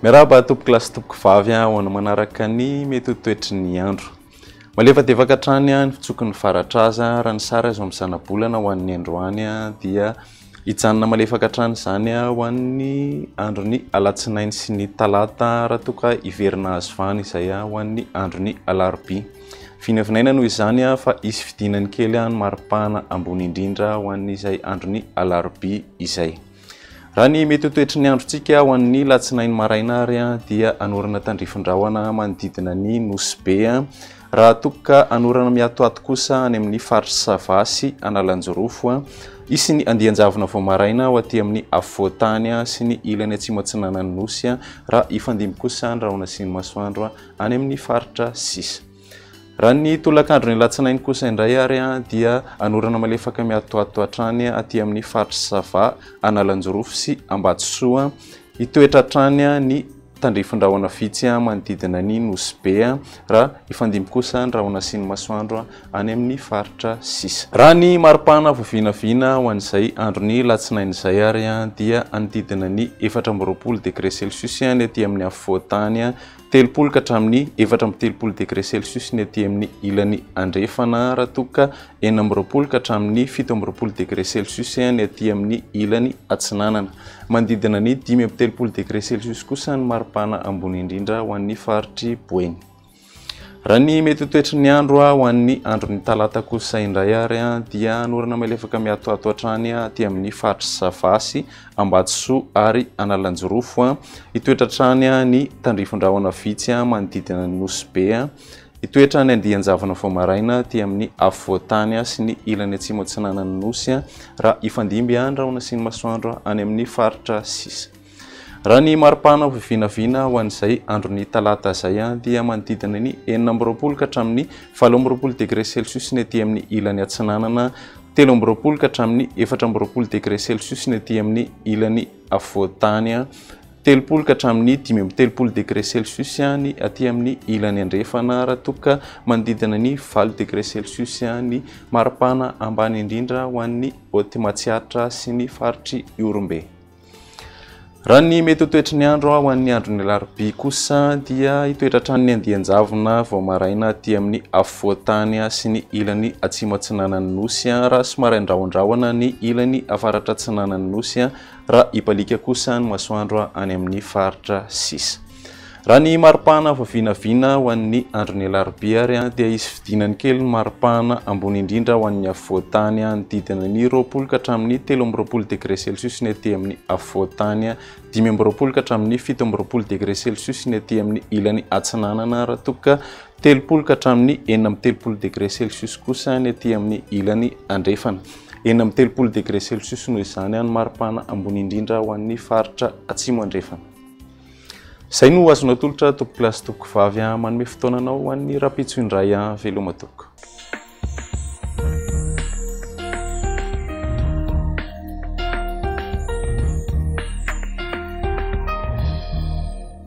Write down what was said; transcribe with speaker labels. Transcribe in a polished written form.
Speaker 1: Miarahaba tompoko lasy tompoko vavy ho anao manaraka ny mety toetry ny andro. Malefa dia afaka hatrany ny fitsoky ny faratraza raha ny sara azo amin'ny zana-bolana ho an'ny androany dia hijanona malefaka hatrany izany ho an'ny androny alatsinainy sy ny talata raha toka hiverina azo vany izay ho an'ny androny alarobia. Vinavinaina noho izany fa isy fidinany kely ny maripana ambony indrindra ho an'izay androny alarobia izay. Raha ny mety toetry ny androntsika ho an'ny latsinainy maraina ary dia anorana tandrifin-drahona manodidina ny nosy be. Raha toka anorana miatoato kosa any amin'ny faritra Savasy Analanjorofo, isy ny andian-javona vao maraina ho aty amin'ny afovoantany sy ny ilany atsimo atsinanan'ny nosy raha ifandimby kosa ny rahona sy ny masoandro any amin'ny faritra Sisa. Raha ny tolakandro ny latsinainy kosa indray ary dia anorana malefaka miatoato hatrany aty amin'ny faritra Sava Analanjorofo sy Ambatsoa, hitoetra hatrany ny tandrifin-drahona vitsy manodidina ny nosy be raha ifandimby kosa ny rahona sy ny masoandro any amin'ny faritra Sisa. Raha ny maripana voavinavina ho an'izay androny latsinainy izay ary dia anodidina ny 4 degré Celsius ny aty amin'ny afovoantany, 30 ka hatramin'ny 4 degré Celsius ny aty amin'ny ilany andrefana, raha toka 40 ka hatramin'ny 17 degré Celsius ny aty amin'ny ilany atsinanana. Manodidina ny 5 degré Celsius kosa ny maripana ambony indrindra ho an'ny faritry Boeny. Raha ny mety toetry ny andro ho an'ny androny talata kosa indray ary dia anorana malefaka miatoato hatrany aty amin'ny faritra Savasy, Ambatsoa ary Analanjorofo, hitoetra hatrany ny tandrifin-drahona vitsy manodidina ny nosy be, hitoetra ny andian-javona vao maraina aty amin'ny afovoantany sy ny ilany atsimo atsinanan'ny nosy raha ifandimby ny rahona sy ny masoandro any amin'ny faritra Sisa. Raha ny maripana voavinavina ho an'izay androny talata izay dia manodidina ny 40 ka hatramin'ny 18 degré Celsius ny aty amin'ny ilany atsinanana, 30 ka hatramin'ny 14 degré Celsius ny aty amin'ny ilany afovoantany, 30 ka hatramin'ny 15 degré Celsius ny aty amin'ny ilany andrefana, raha toka manodidina ny 4 degré Celsius ny maripana ambany indrindra ho an'ny Haute Matsiatra sy ny faritry Iorombe. Raha ny mety toetry ny andro ho an'ny androny alarobia kosa dia hitoetra hatrany ny andian-javona vao maraina aty amin'ny afovoantany sy ny ilany atsimo atsinanan'ny nosy, raha somary andrahondrahona ny ilany avaratra atsinanan'ny nosy raha hipalika kosa ny masoandro any amin'ny faritra Sisa. Raha ny maripana voavinavina ho an'ny androny alarobia ary dia isy fidinany kely ny maripana ambony indrindra ho an'ny afovoantany nodidina ny 20 ka hatramin'ny 13 degré Celsius ny aty amin'ny afovoantany, 15 ka hatramin'ny 17 degré Celsius ny aty amin'ny ilany atsinanana, raha toka 30 ka hatramin'ny 18 degré Celsius kosa ny aty amin'ny ilany andrefana. 18 degré Celsius noho izany ny maripana ambony indrindra ho an'ny faritra atsimo andrefana. Izay no azonao tolotra tompoko lasy tompoko vavy manome fotoananao ho an'ny rapitso indray veloma tompoko.